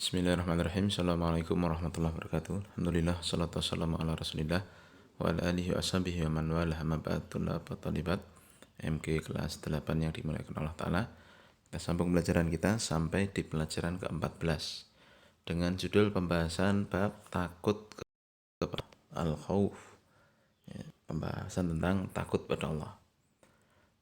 Bismillahirrahmanirrahim. Assalamualaikum warahmatullahi wabarakatuh. Alhamdulillah, salatu wassalamu ala rasulillah wa ala alihi wa ashabihi wa man wala hamma ba'd. Tulab wa talibat MK kelas 8 yang dimuliakan Allah Ta'ala. Kita sambung pelajaran kita sampai di pelajaran ke-14 dengan judul pembahasan bab takut kepada al-khawf, pembahasan tentang takut pada Allah.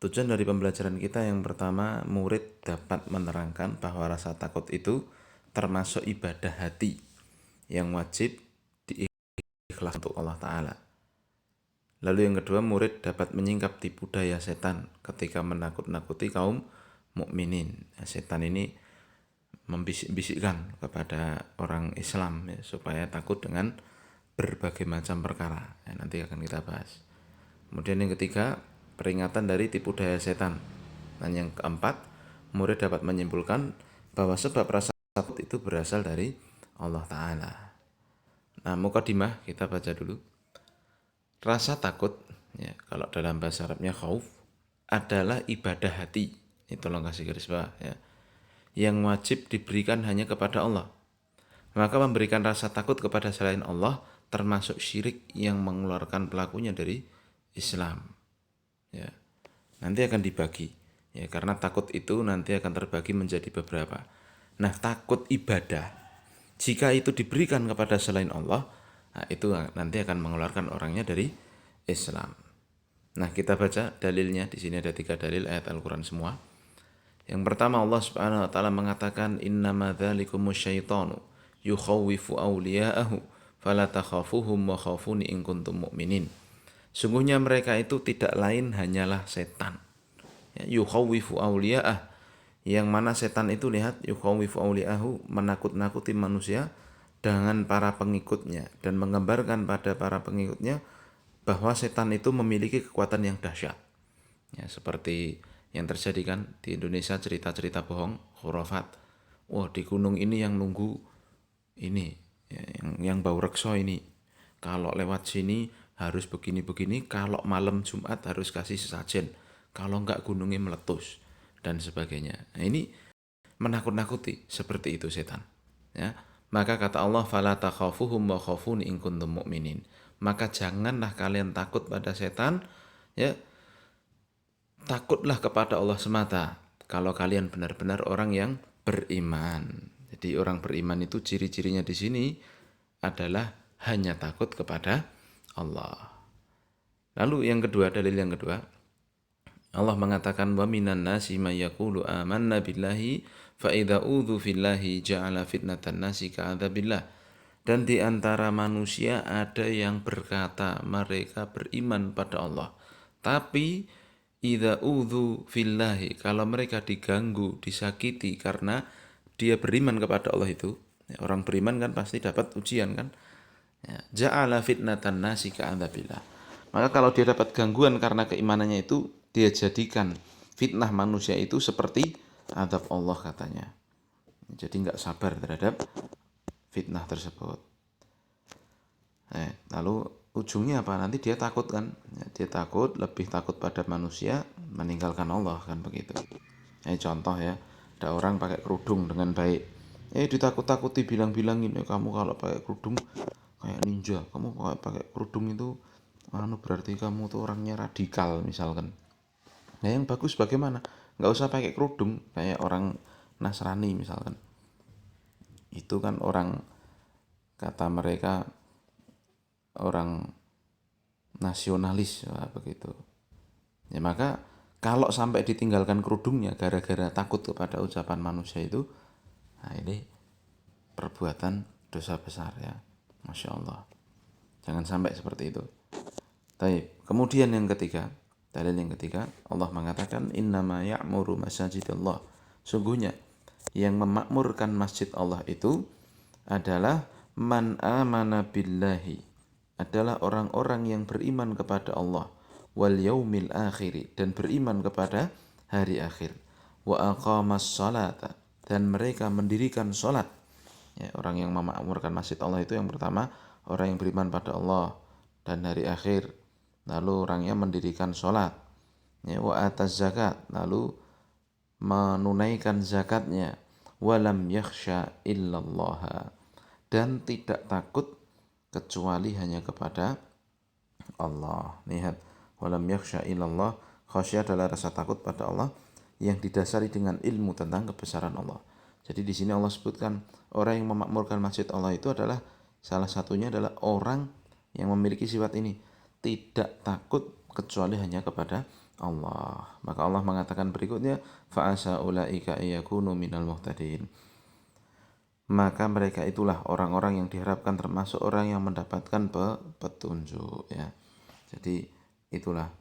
Tujuan dari pembelajaran kita yang pertama, murid dapat menerangkan bahwa rasa takut itu termasuk ibadah hati yang wajib diikhlas untuk Allah Ta'ala. Lalu yang kedua, murid dapat menyingkap tipu daya setan ketika menakut-nakuti kaum mukminin. Setan ini membisik-bisikkan kepada orang Islam ya, supaya takut dengan berbagai macam perkara. Nanti akan kita bahas. Kemudian yang ketiga, peringatan dari tipu daya setan. Dan yang keempat, murid dapat menyimpulkan bahwa sebab rasa takut itu berasal dari Allah Ta'ala. Nah, mukadimah kita baca dulu. Rasa takut, ya, kalau dalam bahasa Arabnya khauf, adalah ibadah hati. Ini tolong kasih garis bawah ya. Yang wajib diberikan hanya kepada Allah. Maka memberikan rasa takut kepada selain Allah termasuk syirik yang mengeluarkan pelakunya dari Islam. Ya. Nanti akan dibagi. Ya, karena takut itu nanti akan terbagi menjadi beberapa. Nah, takut ibadah, jika itu diberikan kepada selain Allah, nah, itu nanti akan mengeluarkan orangnya dari Islam. Nah, kita baca dalilnya. Di sini ada 3 dalil ayat Al-Quran semua. Yang pertama, Allah Subhanahu wa taala mengatakan, "Innama dzalikumus syaitanu yukhawwifu awliya'ahu fala takhafuhum wa khafuni in kuntum mu'minin." Sungguhnya mereka itu tidak lain hanyalah setan. Ya, yukhawwifu awliya'ah, yang mana setan itu lihat yukhawwifu awliya'ahu, menakut-nakuti manusia dengan para pengikutnya dan menggambarkan pada para pengikutnya bahwa setan itu memiliki kekuatan yang dahsyat. Ya, seperti yang terjadi kan di Indonesia, cerita-cerita bohong, khurafat. Wah, di gunung ini yang nunggu ini, ya, yang bau rekso ini. Kalau lewat sini harus begini-begini, kalau malam Jumat harus kasih sesajen. Kalau enggak gunungnya meletus dan sebagainya. Nah, ini menakut-nakuti, seperti itu setan. Ya. Maka kata Allah, "Fala takhafuhum wa khafuni in kuntum mu'minin." Maka janganlah kalian takut pada setan, ya. Takutlah kepada Allah semata kalau kalian benar-benar orang yang beriman. Jadi orang beriman itu ciri-cirinya di sini adalah hanya takut kepada Allah. Lalu yang kedua, dalil yang kedua, Allah mengatakan, wa minan nasi may yaqulu amanna billahi fa idza udzu fillahi ja'ala fitnatan nasi ka'adzabillah. Dan di antara manusia ada yang berkata mereka beriman pada Allah, tapi idza udzu fillahi, kalau mereka diganggu, disakiti karena dia beriman kepada Allah itu, ya, orang beriman kan pasti dapat ujian kan, ya, ja'ala fitnatan nasi ka'adzabillah. Maka kalau dia dapat gangguan karena keimanannya itu, dia jadikan fitnah manusia itu seperti azab Allah katanya. Jadi nggak sabar terhadap fitnah tersebut. Lalu ujungnya apa? Nanti dia takut kan? Ya, dia takut, lebih takut pada manusia, meninggalkan Allah kan begitu. Contoh ya, ada orang pakai kerudung dengan baik. Ditakut-takuti, bilang-bilangin, kamu kalau pakai kerudung kayak ninja, kamu pakai kerudung itu berarti kamu tuh orangnya radikal misalkan. Nah, yang bagus bagaimana? Nggak usah pakai kerudung kayak orang Nasrani misalkan. Itu kan orang, kata mereka, orang nasionalis begitu. Ya, maka kalau sampai ditinggalkan kerudungnya gara-gara takut kepada ucapan manusia itu, nah ini perbuatan dosa besar ya. Masya Allah. Jangan sampai seperti itu. Baik. Kemudian yang ketiga, dalil yang ketiga, Allah mengatakan, innama ya'muru masajidallah. Sungguhnya yang memakmurkan masjid Allah itu adalah man amana billahi, adalah orang-orang yang beriman kepada Allah, wal yaumil akhiri, dan beriman kepada hari akhir, wa aqamas salata, dan mereka mendirikan salat. Ya, orang yang memakmurkan masjid Allah itu yang pertama orang yang beriman pada Allah dan hari akhir, lalu orangnya mendirikan salat. Ya, wa ataz zakat, lalu menunaikan zakatnya, walam yakhsha illallah, dan tidak takut kecuali hanya kepada Allah. Lihat, walam yakhsha illallah, khasyah adalah rasa takut pada Allah yang didasari dengan ilmu tentang kebesaran Allah. Jadi di sini Allah sebutkan orang yang memakmurkan masjid Allah itu adalah salah satunya adalah orang yang memiliki sifat ini, tidak takut kecuali hanya kepada Allah. Maka Allah mengatakan berikutnya, fa'asa ulaika yakunu minal muhtadin. Maka mereka itulah orang-orang yang diharapkan termasuk orang yang mendapatkan petunjuk, ya. Jadi itulah,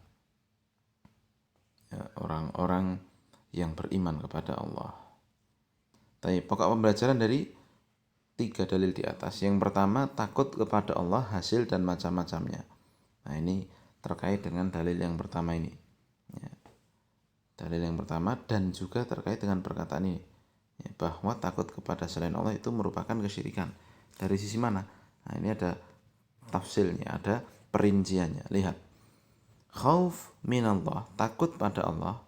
ya, orang-orang yang beriman kepada Allah. Tapi pokok pembelajaran dari 3 dalil di atas. Yang pertama, takut kepada Allah, hasil dan macam-macamnya. Nah, ini terkait dengan dalil yang pertama ini, ya. Dalil yang pertama dan juga terkait dengan perkataan ini, ya, bahwa takut kepada selain Allah itu merupakan kesyirikan. Dari sisi mana? Nah, ini ada tafsilnya, ada perinciannya. Lihat, khauf minallah, takut pada Allah,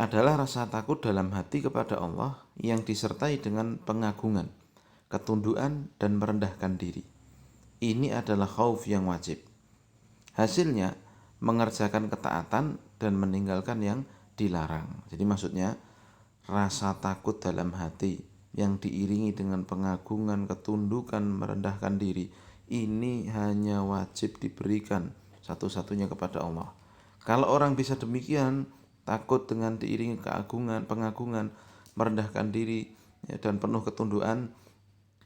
adalah rasa takut dalam hati kepada Allah yang disertai dengan pengagungan, ketundukan, dan merendahkan diri. Ini adalah khauf yang wajib. Hasilnya mengerjakan ketaatan dan meninggalkan yang dilarang. Jadi maksudnya rasa takut dalam hati yang diiringi dengan pengagungan, ketundukan, merendahkan diri, ini hanya wajib diberikan satu-satunya kepada Allah. Kalau orang bisa demikian, takut dengan diiringi keagungan, pengagungan, merendahkan diri, ya, dan penuh ketundukan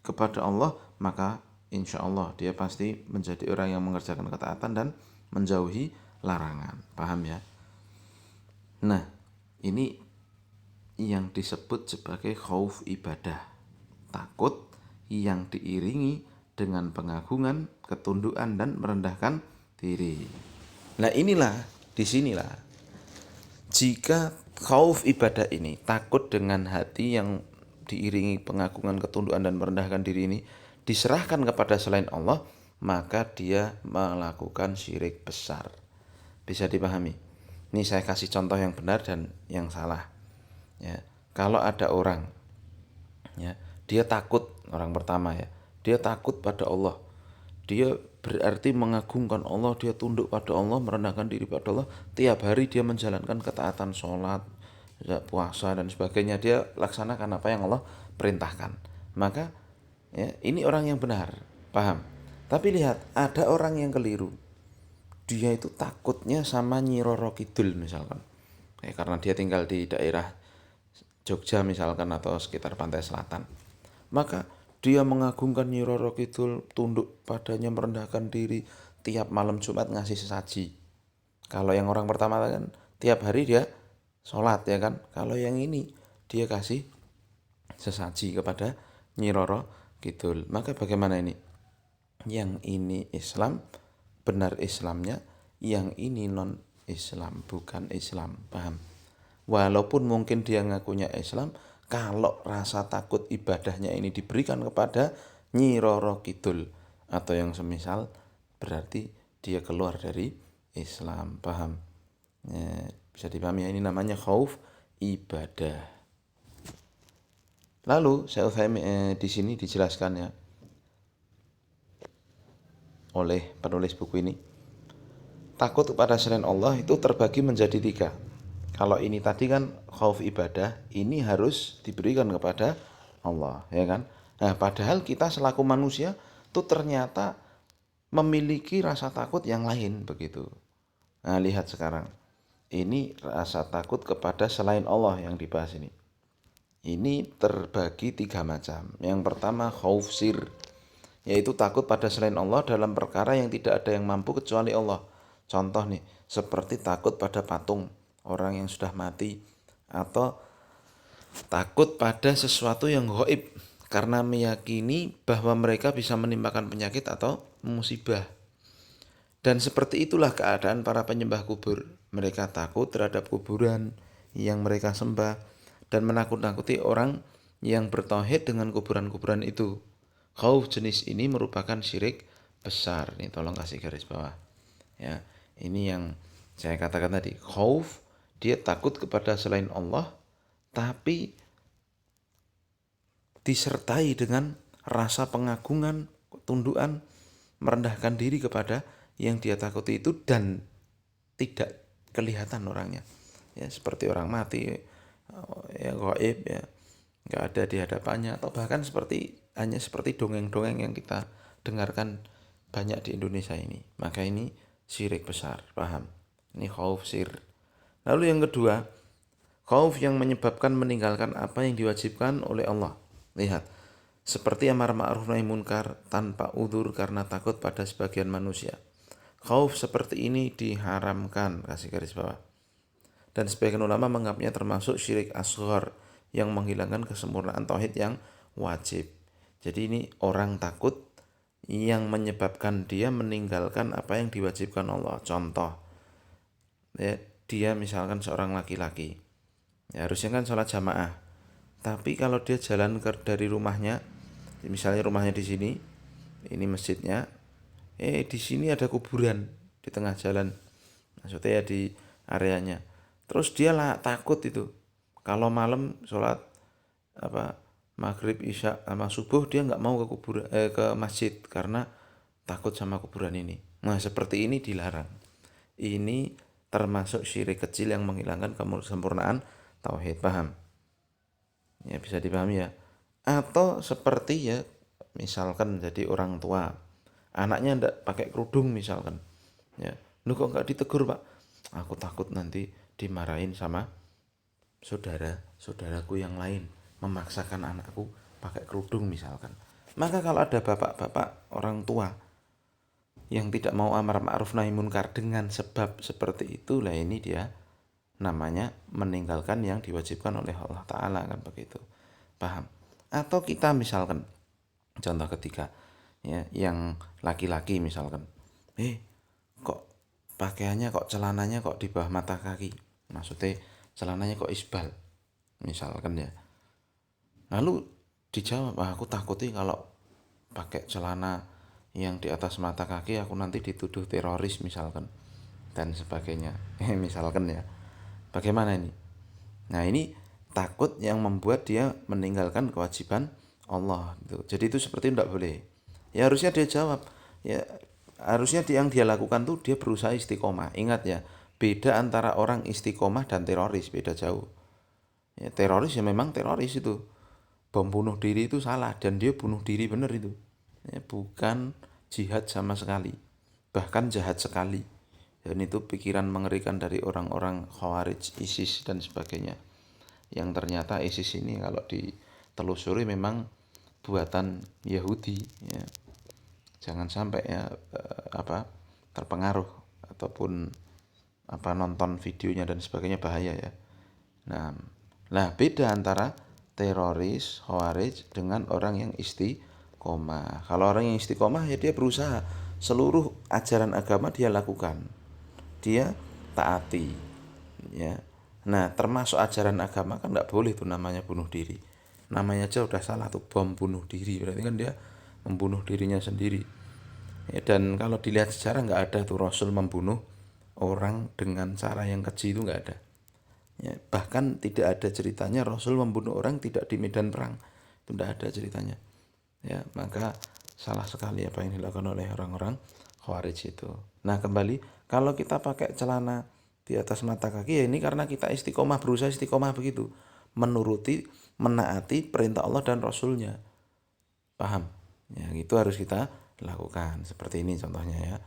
kepada Allah, maka insya Allah dia pasti menjadi orang yang mengerjakan ketaatan dan menjauhi larangan. Paham ya? Nah, ini yang disebut sebagai khauf ibadah, takut yang diiringi dengan pengagungan, ketundukan, dan merendahkan diri. Nah, disinilah jika khauf ibadah ini, takut dengan hati yang diiringi pengagungan, ketundukan, dan merendahkan diri ini diserahkan kepada selain Allah, maka dia melakukan syirik besar. Bisa dipahami? Ini saya kasih contoh yang benar dan yang salah, ya. Kalau ada orang, ya, dia takut, orang pertama, ya, dia takut pada Allah, dia berarti mengagungkan Allah, dia tunduk pada Allah, merendahkan diri pada Allah, tiap hari dia menjalankan ketaatan, sholat, puasa, dan sebagainya, dia laksanakan apa yang Allah perintahkan. Maka, ya, ini orang yang benar, paham. Tapi lihat, ada orang yang keliru. Dia itu takutnya sama Nyi Roro Kidul misalkan, karena dia tinggal di daerah Jogja misalkan atau sekitar pantai selatan. Maka dia mengagungkan Nyi Roro Kidul, tunduk padanya, merendahkan diri, tiap malam Jumat ngasih sesaji. Kalau yang orang pertama kan tiap hari dia sholat, ya kan. Kalau yang ini dia kasih sesaji kepada Nyi Roro Kidul. Maka bagaimana ini? Yang ini Islam, benar Islamnya, yang ini non Islam, bukan Islam, paham? Walaupun mungkin dia ngakunya Islam, kalau rasa takut ibadahnya ini diberikan kepada Nyi Roro Kidul atau yang semisal, berarti dia keluar dari Islam, paham? Ya, bisa dipahami, ini namanya khauf ibadah. Lalu saya di sini dijelaskan, ya, oleh penulis buku ini, takut kepada selain Allah itu terbagi menjadi 3. Kalau ini tadi kan khauf ibadah, ini harus diberikan kepada Allah, ya kan. Nah, padahal kita selaku manusia tuh ternyata memiliki rasa takut yang lain, begitu. Nah, lihat sekarang, ini rasa takut kepada selain Allah yang dibahas ini. Ini terbagi 3 macam. Yang pertama khauf sir, yaitu takut pada selain Allah dalam perkara yang tidak ada yang mampu kecuali Allah. Contoh nih, seperti takut pada patung orang yang sudah mati, atau takut pada sesuatu yang gaib karena meyakini bahwa mereka bisa menimpakan penyakit atau musibah. Dan seperti itulah keadaan para penyembah kubur. Mereka takut terhadap kuburan yang mereka sembah dan menakut-nakuti orang yang bertauhid dengan kuburan-kuburan itu. Khauf jenis ini merupakan syirik besar. Nih tolong kasih garis bawah, ya. Ini yang saya katakan tadi, khauf, dia takut kepada selain Allah, tapi disertai dengan rasa pengagungan, tundukan, merendahkan diri kepada yang dia takuti itu dan tidak kelihatan orangnya. Ya, seperti orang mati, ya gaib ya, nggak ada di hadapannya, atau bahkan hanya seperti dongeng-dongeng yang kita dengarkan banyak di Indonesia ini. Maka ini syirik besar, paham? Ini khauf sir. Lalu yang kedua, khauf yang menyebabkan meninggalkan apa yang diwajibkan oleh Allah. Lihat, seperti amar ma'ruf nahi munkar tanpa udzur karena takut pada sebagian manusia. Khauf seperti ini diharamkan, kasih garis bawah. Dan sebagian ulama menganggapnya termasuk syirik asghar yang menghilangkan kesempurnaan tauhid yang wajib. Jadi ini orang takut yang menyebabkan dia meninggalkan apa yang diwajibkan Allah. Contoh, ya, dia misalkan seorang laki-laki, ya, harusnya kan sholat jamaah. Tapi kalau dia jalan dari rumahnya, misalnya rumahnya di sini, ini masjidnya, di sini ada kuburan di tengah jalan, maksudnya ya di areanya. Terus dia lah takut itu, kalau malam sholat maghrib, isya, sama subuh dia nggak mau ke kuburan, ke masjid karena takut sama kuburan ini. Nah seperti ini dilarang. Ini termasuk syirik kecil yang menghilangkan kesempurnaan tauhid, paham? Ya bisa dipahami ya. Atau seperti ya, misalkan jadi orang tua, anaknya ndak pakai kerudung misalkan, ya, lu kok nggak ditegur pak? Aku takut nanti dimarahin sama saudaraku yang lain memaksakan anakku pakai kerudung misalkan. Maka kalau ada bapak-bapak orang tua yang tidak mau amar ma'ruf nahi munkar dengan sebab seperti itu, lah ini dia namanya meninggalkan yang diwajibkan oleh Allah Ta'ala, kan begitu, paham? Atau kita misalkan contoh ketiga, ya, yang laki-laki misalkan, kok pakaiannya, kok celananya kok di bawah mata kaki, maksudnya celananya kok isbal misalkan ya. Lalu dijawab, aku takutin kalau pakai celana yang di atas mata kaki aku nanti dituduh teroris misalkan dan sebagainya. Misalkan ya. Bagaimana ini? Nah, ini takut yang membuat dia meninggalkan kewajiban Allah gitu. Jadi itu seperti tidak boleh. Ya harusnya dia jawab. Ya harusnya yang dia lakukan tuh dia berusaha istiqomah. Ingat ya, beda antara orang istiqomah dan teroris, beda jauh. Ya, teroris ya memang teroris itu. Bom bunuh diri itu salah dan dia bunuh diri benar itu. Ya, bukan jihad sama sekali. Bahkan jahat sekali. Dan itu pikiran mengerikan dari orang-orang Khawarij, ISIS dan sebagainya. Yang ternyata ISIS ini kalau ditelusuri memang buatan Yahudi, ya. Jangan sampai ya terpengaruh ataupun nonton videonya dan sebagainya, bahaya ya. Nah, beda antara teroris Khawarij dengan orang yang istiqomah. Kalau orang yang istiqomah ya dia berusaha seluruh ajaran agama dia lakukan, dia taati, ya. Nah termasuk ajaran agama kan nggak boleh tuh namanya bunuh diri, namanya aja udah salah tuh, bom bunuh diri, berarti kan dia membunuh dirinya sendiri, ya. Dan kalau dilihat sejarah nggak ada tuh Rasul membunuh orang dengan cara yang keji, itu nggak ada, ya. Bahkan tidak ada ceritanya Rasul membunuh orang tidak di medan perang, itu tidak ada ceritanya, ya. Maka salah sekali apa yang dilakukan oleh orang-orang Khawarij itu. Nah kembali, kalau kita pakai celana di atas mata kaki, ya ini karena kita istiqomah, berusaha istiqomah begitu, menuruti, menaati perintah Allah dan Rasulnya, paham? Ya itu harus kita lakukan, seperti ini contohnya ya.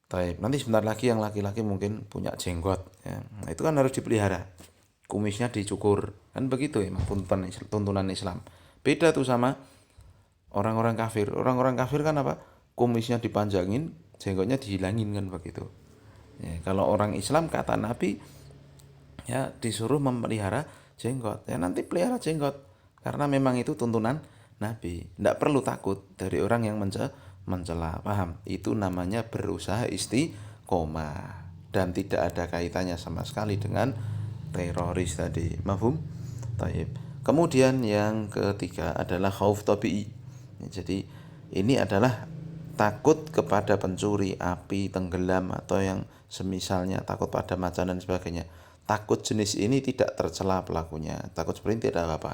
Baik, nanti sebentar lagi yang laki-laki mungkin punya jenggot, ya. Nah, itu kan harus dipelihara, kumisnya dicukur, kan begitu ya tuntunan Islam. Beda tuh sama orang-orang kafir. Orang-orang kafir kan apa? Kumisnya dipanjangin, jenggotnya dihilangin, kan begitu. Ya, kalau orang Islam kata Nabi ya disuruh memelihara jenggot. Ya nanti pelihara jenggot karena memang itu tuntunan Nabi. Tidak perlu takut dari orang yang mencela, paham? Itu namanya berusaha istiqomah dan tidak ada kaitannya sama sekali dengan teroris tadi. Mafhum? Taib. Kemudian yang ketiga adalah khauf tabi'i. Jadi ini adalah takut kepada pencuri, api, tenggelam atau yang semisalnya, takut pada macan dan sebagainya. Takut jenis ini tidak tercela pelakunya. Takut seperti ini tidak apa-apa.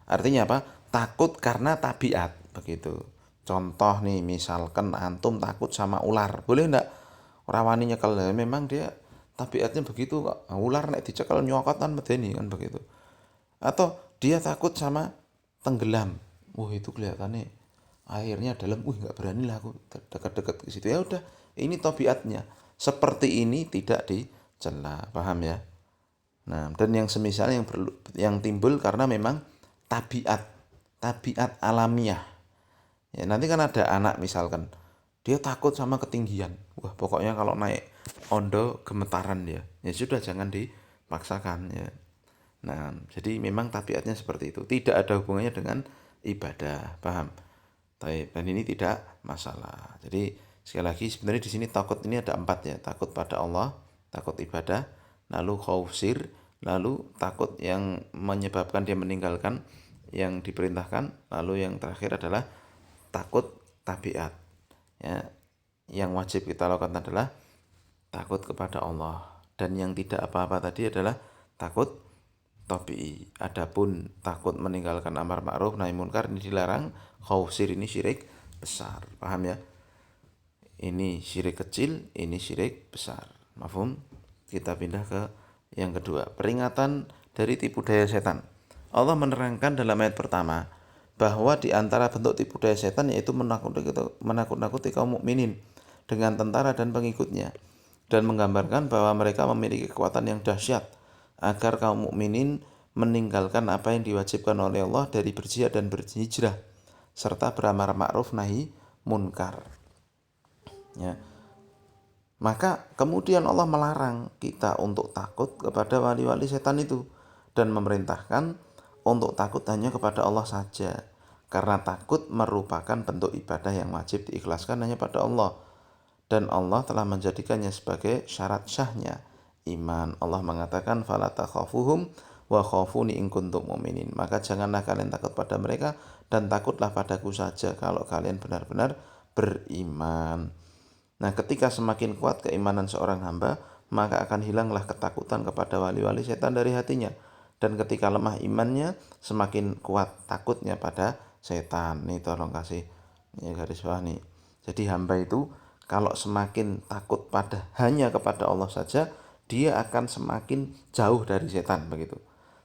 Artinya apa? takut karena tabiat begitu. Contoh nih, misalkan antum takut sama ular, boleh enggak? Ora wani nyekel, memang dia tabiatnya begitu kok. Ular nek dicekel nyokot kan medeni kan begitu. Atau dia takut sama tenggelam. Wah, itu kelihatannya airnya dalam. Nggak berani lah aku dekat-dekat ke situ. Ya udah, ini tabiatnya. Seperti ini tidak dicela, paham ya? Nah, dan yang semisal yang timbul karena memang tabiat, tabiat alamiah. Ya, nanti kan ada anak misalkan dia takut sama ketinggian. Wah, pokoknya kalau naik ondo gemetaran dia. Ya sudah, jangan dipaksakan ya. Nah, jadi memang tabiatnya seperti itu. Tidak ada hubungannya dengan ibadah, paham? Dan ini tidak masalah. Jadi sekali lagi sebenarnya di sini takut ini ada 4 ya. Takut pada Allah, takut ibadah, lalu khauf sir, lalu takut yang menyebabkan dia meninggalkan yang diperintahkan, lalu yang terakhir adalah takut tabiat. Ya, yang wajib kita lakukan adalah takut kepada Allah, dan yang tidak apa-apa tadi adalah takut tabii. Adapun takut meninggalkan amar ma'ruf nahi munkar ini dilarang. Khauf sir ini syirik besar, paham ya? Ini syirik kecil, ini syirik besar. Mafhum? Kita pindah ke yang kedua, peringatan dari tipu daya setan. Allah menerangkan dalam ayat pertama bahwa di antara bentuk tipu daya setan yaitu menakut-nakuti kaum mukminin dengan tentara dan pengikutnya, dan menggambarkan bahwa mereka memiliki kekuatan yang dahsyat agar kaum mukminin meninggalkan apa yang diwajibkan oleh Allah dari berjihad dan berhijrah serta beramar ma'ruf nahi munkar. Ya. Maka kemudian Allah melarang kita untuk takut kepada wali-wali setan itu dan memerintahkan untuk takut hanya kepada Allah saja, karena takut merupakan bentuk ibadah yang wajib diikhlaskan hanya pada Allah, dan Allah telah menjadikannya sebagai syarat syahnya iman. Allah mengatakan fala takhafuhum wa khafuni in kuntum mu'minin. Maka janganlah kalian takut pada mereka dan takutlah padaku saja kalau kalian benar-benar beriman. Nah, ketika semakin kuat keimanan seorang hamba, maka akan hilanglah ketakutan kepada wali-wali setan dari hatinya. Dan ketika lemah imannya, semakin kuat takutnya pada setan. Nih tolong kasih ya garis bawah nih. Jadi hamba itu kalau semakin takut hanya kepada Allah saja, dia akan semakin jauh dari setan begitu.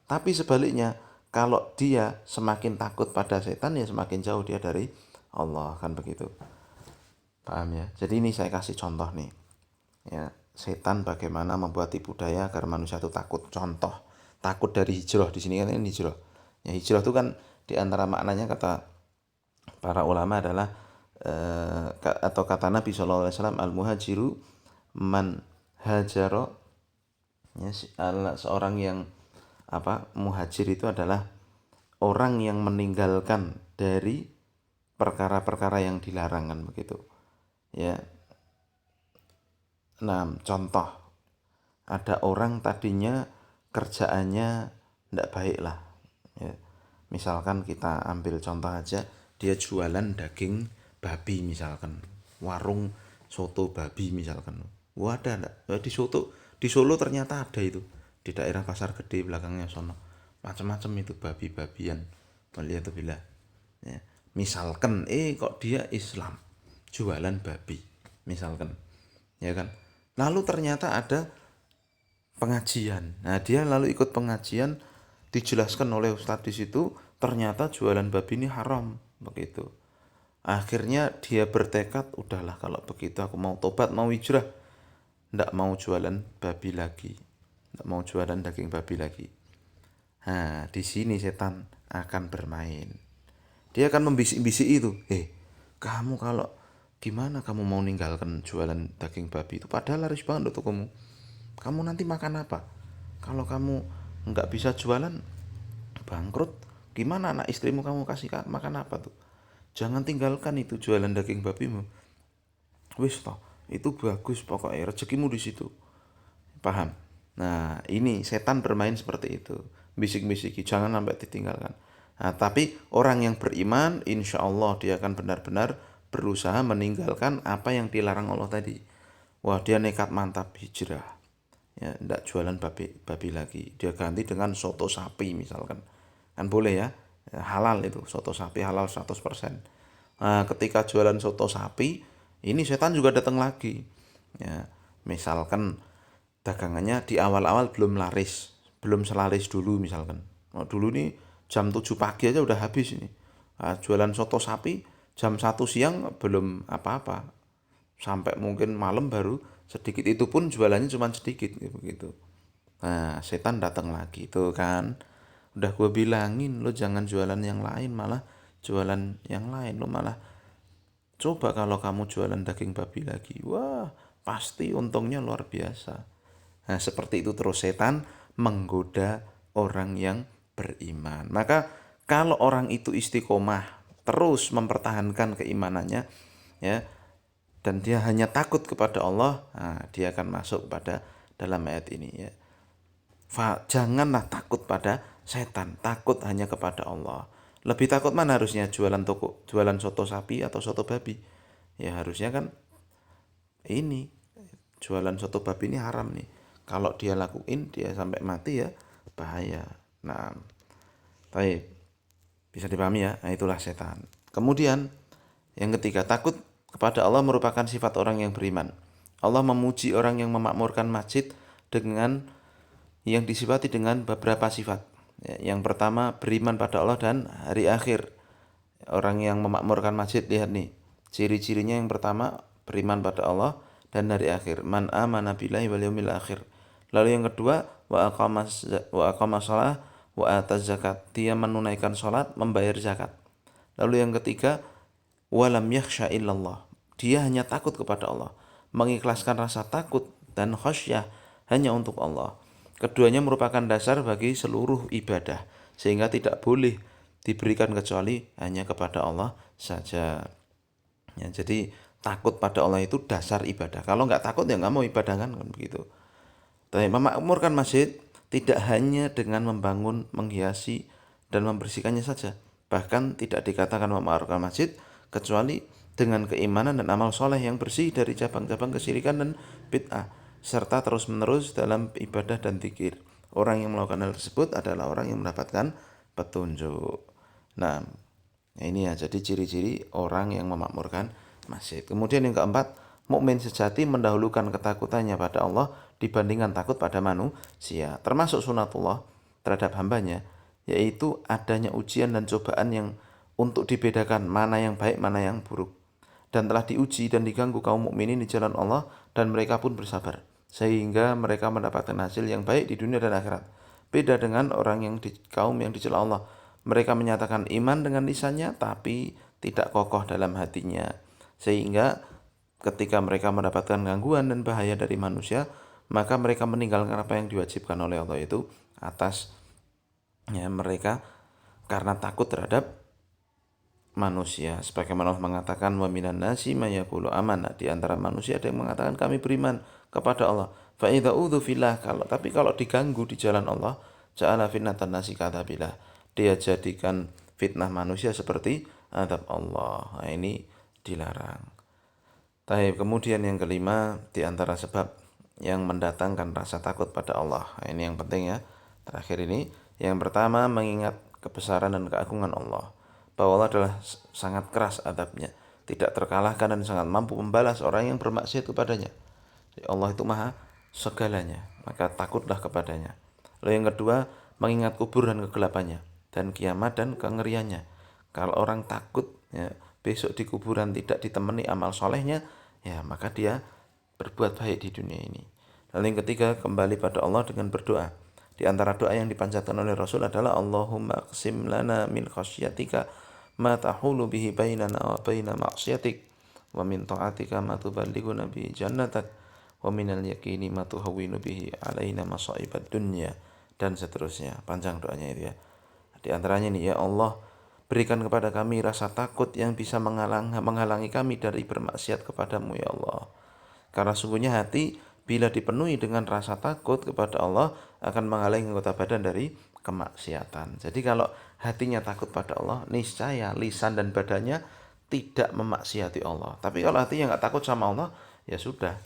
Tapi sebaliknya, kalau dia semakin takut pada setan, ya semakin jauh dia dari Allah, kan begitu. Paham ya? Jadi ini saya kasih contoh nih. Ya, setan bagaimana membuat tipu daya agar manusia itu takut. Contoh, takut dari hijrah. Di sini kan ini hijrah. Ya, hijrah itu kan di antara maknanya kata para ulama adalah atau kata Nabi SAW, al-muhajiru man hajaro, ya, seorang yang muhajir itu adalah orang yang meninggalkan dari perkara-perkara yang dilarang, kan begitu ya. Nah, contoh, ada orang tadinya kerjaannya tidak baik lah ya. Misalkan kita ambil contoh aja, dia jualan daging babi misalkan, warung soto babi misalkan. Wah, ada enggak? Di Solo ternyata ada itu, di daerah Pasar Gede belakangnya sono, macam-macam itu babi-babian. Melihat bila ya. Misalkan kok dia Islam jualan babi misalkan, ya kan? Lalu ternyata ada pengajian. Nah, dia lalu ikut pengajian, dijelaskan oleh ustadz di situ ternyata jualan babi ini haram begitu. Akhirnya dia bertekad, udahlah kalau begitu aku mau tobat, mau hijrah, ndak mau jualan babi lagi, ndak mau jualan daging babi lagi. Nah, di sini setan akan bermain. Dia akan membisik-bisik itu, kamu kalau gimana kamu mau ninggalkan jualan daging babi itu, padahal laris banget untuk kamu nanti makan apa? Kalau kamu nggak bisa jualan, bangkrut, gimana anak istrimu kamu kasih makan apa tuh? Jangan tinggalkan itu jualan daging babimu. Wis toh, itu bagus, pokoknya rezekimu di situ. Paham? Nah, ini setan bermain seperti itu. Bisik-bisiki, jangan sampai ditinggalkan. Nah, tapi orang yang beriman, insya Allah dia akan benar-benar berusaha meninggalkan apa yang dilarang Allah tadi. Wah, dia nekat mantap hijrah. Ya, tidak jualan babi lagi. Dia ganti dengan soto sapi misalkan. Kan boleh ya. Ya, halal itu, soto sapi halal 100%. Nah, ketika jualan soto sapi, ini setan juga datang lagi. Ya, misalkan dagangannya di awal-awal belum laris, belum selaris dulu misalkan. Oh, dulu nih jam 7 pagi aja udah habis ini. Nah, jualan soto sapi jam 1 siang belum apa-apa. Sampai mungkin malam baru sedikit, itu pun jualannya cuma sedikit gitu. Nah, setan datang lagi tuh kan. Udah gue bilangin lo jangan jualan yang lain, malah jualan yang lain lo malah coba kalau kamu jualan daging babi lagi. Wah, pasti untungnya luar biasa. Nah, seperti itu terus setan menggoda orang yang beriman. Maka kalau orang itu istiqomah terus mempertahankan keimanannya, ya, dan dia hanya takut kepada Allah, nah, dia akan masuk pada dalam ayat ini, ya. Janganlah takut pada setan, takut hanya kepada Allah. Lebih takut mana harusnya, jualan soto sapi atau soto babi? Ya harusnya kan ini, jualan soto babi ini haram nih. Kalau dia lakuin, dia sampai mati ya bahaya. Nah, baik, bisa dipahami ya. Nah, itulah setan. Kemudian yang ketiga, takut kepada Allah merupakan sifat orang yang beriman. Allah memuji orang yang memakmurkan masjid dengan yang disifati dengan beberapa sifat. Ya, yang pertama, beriman pada Allah dan hari akhir. Orang yang memakmurkan masjid, lihat nih, ciri-cirinya yang pertama, beriman pada Allah dan hari akhir. Man amana billahi wal yaumil akhir. Lalu yang kedua, wa aqama shalah wa ataz zakat. Dia menunaikan salat, membayar zakat. Lalu yang ketiga, walam yakhsha illallah. Dia hanya takut kepada Allah, mengikhlaskan rasa takut dan khasyah hanya untuk Allah. Keduanya merupakan dasar bagi seluruh ibadah, sehingga tidak boleh diberikan kecuali hanya kepada Allah saja. Ya, jadi takut pada Allah itu dasar ibadah. Kalau nggak takut ya nggak mau ibadah kan begitu. Tapi memakmurkan masjid tidak hanya dengan membangun, menghiasi, dan membersihkannya saja. Bahkan tidak dikatakan memakmurkan masjid kecuali dengan keimanan dan amal soleh yang bersih dari cabang-cabang kesyirikan dan bid'ah, serta terus-menerus dalam ibadah dan zikir. Orang yang melakukan hal tersebut adalah orang yang mendapatkan petunjuk. Nah, ini ya jadi ciri-ciri orang yang memakmurkan masjid. Kemudian yang keempat, mukmin sejati mendahulukan ketakutannya pada Allah dibandingkan takut pada manusia. Termasuk sunatullah terhadap hambanya, yaitu adanya ujian dan cobaan yang untuk dibedakan mana yang baik, mana yang buruk. Dan telah diuji dan diganggu kaum mukminin di jalan Allah, dan mereka pun bersabar, sehingga mereka mendapatkan hasil yang baik di dunia dan akhirat. Beda dengan orang yang kaum yang dicela Allah. Mereka menyatakan iman dengan lisannya, tapi tidak kokoh dalam hatinya. Sehingga ketika mereka mendapatkan gangguan dan bahaya dari manusia, maka mereka meninggalkan apa yang diwajibkan oleh Allah itu atas ya mereka, karena takut terhadap manusia. Sebagaimana Allah mengatakan, wa minan nasi may yaqulu amanah, di antara manusia ada yang mengatakan kami beriman kepada Allah. Fa idza udzu fillah, tapi kalau diganggu di jalan Allah, ja'ala fitnatan nasi kadzabillah, dia jadikan fitnah manusia seperti azab Allah. Nah, ini dilarang. Taib. Kemudian yang kelima, di antara sebab yang mendatangkan rasa takut pada Allah. Nah, ini yang penting ya. Terakhir ini, yang pertama mengingat kebesaran dan keagungan Allah. Bahwa Allah adalah sangat keras adabnya, tidak terkalahkan dan sangat mampu membalas orang yang bermaksiat kepadanya. Allah itu maha segalanya, maka takutlah kepadanya. Lalu yang kedua, mengingat kubur dan kegelapannya, dan kiamat dan kengeriannya. Kalau orang takut ya, besok di kuburan tidak ditemani amal solehnya, ya maka dia berbuat baik di dunia ini. Lalu yang ketiga, kembali pada Allah dengan berdoa. Di antara doa yang dipanjatkan oleh Rasul adalah Allahumma qsim lana min khasyatika ma tahulu bihi bainana wa baina maksiatik, wa min ta'atika ma tuballighuna bihi jannatak, wa minal yaqini ma tuhawwinu bihi alaina masaibat dunya, dan seterusnya. Panjang doanya itu ya. Di antaranya nih, ya Allah, berikan kepada kami rasa takut yang bisa menghalangi kami dari bermaksiat kepadamu ya Allah. Karena sungguhnya hati bila dipenuhi dengan rasa takut kepada Allah akan menghalangi anggota badan dari kemaksiatan. Jadi kalau hatinya takut pada Allah, niscaya lisan dan badannya tidak memaksiati Allah. Tapi kalau hatinya nggak takut sama Allah, ya sudah,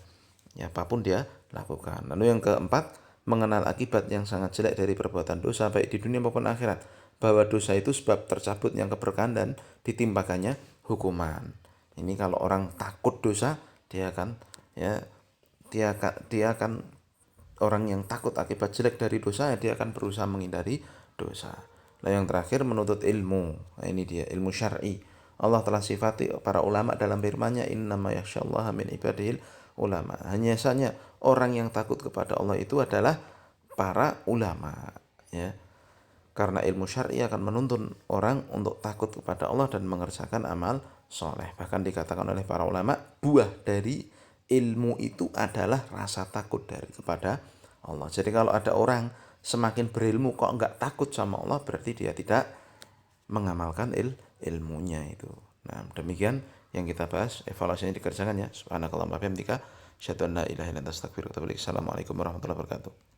ya apapun dia lakukan. Lalu yang keempat, mengenal akibat yang sangat jelek dari perbuatan dosa baik di dunia maupun akhirat. bahwa dosa itu sebab tercabutnya keberkahan dan ditimpakannya hukuman. Ini kalau orang takut dosa, dia akan ya dia akan orang yang takut akibat jelek dari dosa, ya dia akan berusaha menghindari dosa. Nah, yang terakhir menuntut ilmu. Nah, ini dia ilmu syar'i. Allah telah sifati para ulama dalam firman-Nya, innama yakhsyallaha min ibadihil ulama. Hanya saja orang yang takut kepada Allah itu adalah para ulama, ya. Karena ilmu syar'i akan menuntun orang untuk takut kepada Allah dan mengerjakan amal soleh. Bahkan dikatakan oleh para ulama, buah dari ilmu itu adalah rasa takut kepada Allah. Jadi kalau ada orang semakin berilmu kok enggak takut sama Allah, berarti dia tidak mengamalkan ilmunya itu. Nah, demikian yang kita bahas, evaluasinya dikerjakan ya. Subhanakallahumma wa bihamdika, asyhadu an la ilaha illa anta astaghfiruka wa atubu ilaik. Assalamualaikum warahmatullahi wabarakatuh.